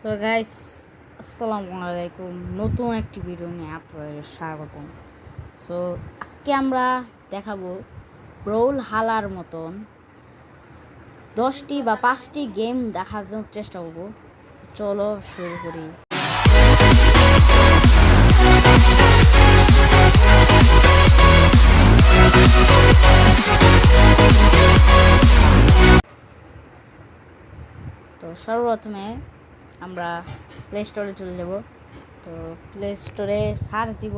So guys, আসসালামু আলাইকুম। নতুন একটি ভিডিও নিয়ে আপনাদের স্বাগতম। সো আজকে আমরা দেখাবো ব্রোল হালার মতন 10টি বা 5টি গেম দেখানোর চেষ্টা করব। চলো শুরু করি। তো সর্বপ্রথমে আমরা প্লে স্টোরে চলে যাব। তো প্লে স্টোরে সার্চ দিব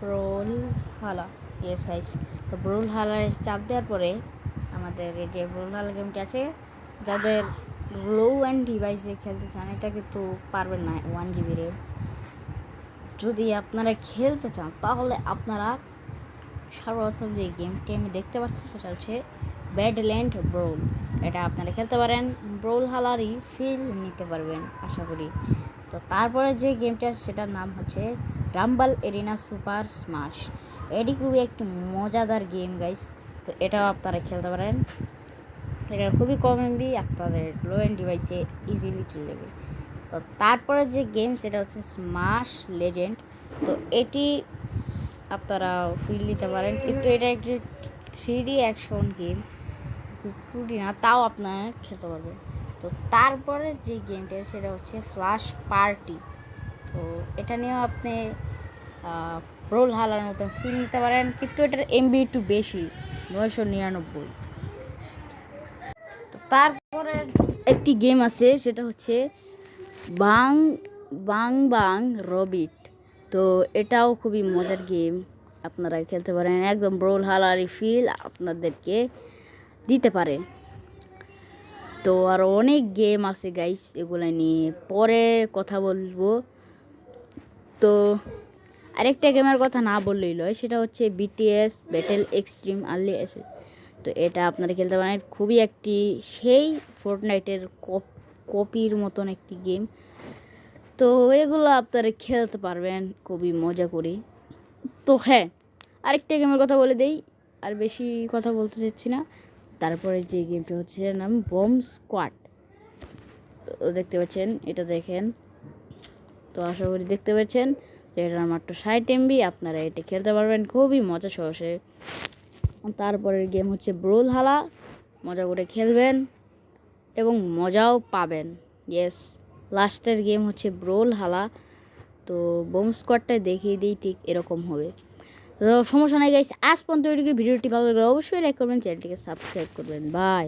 ব্রোল হালা। ইয়েস গাইস, তো ব্রোল হালায় চাপ দেওয়ার পরে আমাদের এই যে ব্রোল হালা গেমটি আছে, যাদের লো অ্যান্ড ডিভাইসে খেলতে চান, এটা কিন্তু পারবেন না 1 GB র্যাম। যদি আপনারা খেলতে চান তাহলে আপনারা সর্বপ্রথম যে গেমটি আমি দেখতে পাচ্ছি সেটা হচ্ছে ব্যাডল্যান্ড ব্রোল। এটা আপনারা খেলতে পারেন, ব্রোল হালারই ফিল নিতে পারবেন আশা করি। তো তারপরে যে গেমটি আছে সেটার নাম হচ্ছে রাম্বল এরিনা সুপার স্মাশ। এটি খুবই একটি মজাদার গেম গাইস। তো এটাও আপনারা খেলতে পারেন। এটা খুবই কম এমবি, আপনাদের লো এন্ড ডিভাইসে ইজিলি চলে যাবে। তো তারপরে যে গেম সেটা হচ্ছে স্মাশ লেজেন্ড। তো এটি আপনারা ফিল নিতে পারেন, কিন্তু এটা একটি 3D অ্যাকশন গেম, 2D না, তাও আপনারা খেলতে পারবেন। তো তারপরে যে গেমটা সেটা হচ্ছে ফ্লাশ পার্টি। তো এটা নিয়েও আপনি রোল হালার মতন ফিল নিতে পারেন, কিন্তু এটার এমবি একটু বেশি, 999। তো তারপরে একটি গেম আছে সেটা হচ্ছে বাং বাং বাং রবিট। তো এটাও খুবই মজার গেম, আপনারা খেলতে পারেন। একদম ব্রোল হালারি ফিল আপনাদেরকে দিতে পারে। তো আরও অনেক গেম আছে গাইস, এগুলো নিয়ে পরে কথা বলবো। তো আরেকটা গেমের কথা না বললেই নয়, সেটা হচ্ছে বিটিএস ব্যাটেল এক্সট্রিম আর্লি এসে। তো এটা আপনারা খেলতে পারেন, খুবই একটি সেই ফোর্টনাইটের কপির মতন একটি গেম। তো এগুলো আপনারা খেলতে পারবেন খুবই মজা করে। তো হ্যাঁ, আরেকটা গেমের কথা বলে দেই, আর বেশি কথা বলতে চাচ্ছি না। তারপরে যে গেমটা হচ্ছে নাম বম্ব স্কোয়াড। তো দেখতে পাচ্ছেন, এটা দেখেন। তো আশা করি দেখতে পাচ্ছেন, এটার মাত্র 60 MB, আপনারা এটা খেলতে পারবেন খুবই মজা সহজে। তারপরের গেম হচ্ছে ব্রোল হালা, মজা করে খেলবেন এবং মজাও পাবেন। ইয়েস, লাস্টের গেম হচ্ছে ব্রোল হালা। তো বম্ব স্কোয়াডটা দেখিয়ে দিই, ঠিক এরকম হবে। তো সমস্যা নাই গাইস, আজ পর্যন্ত ভিডিওটি ভালো লাগলে অবশ্যই লাইক করবেন, চ্যানেলটিকে সাবস্ক্রাইব করবেন। বাই।